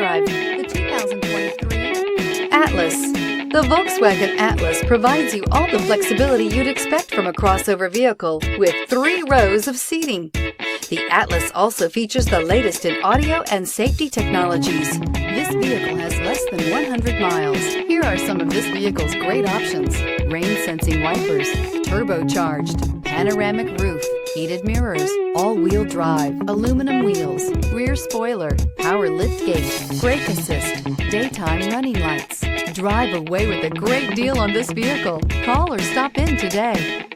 drive the 2023 Atlas. The Volkswagen Atlas provides you all the flexibility you'd expect from a crossover vehicle with 3 rows of seating. The Atlas also features the latest in audio and safety technologies. This vehicle has less than 100 miles. Here are some of this vehicle's great options: rain-sensing wipers, turbocharged, panoramic roof, heated mirrors, all-wheel drive, aluminum wheels, rear spoiler, power liftgate, brake assist, daytime running lights. Drive away with a great deal on this vehicle. Call or stop in today.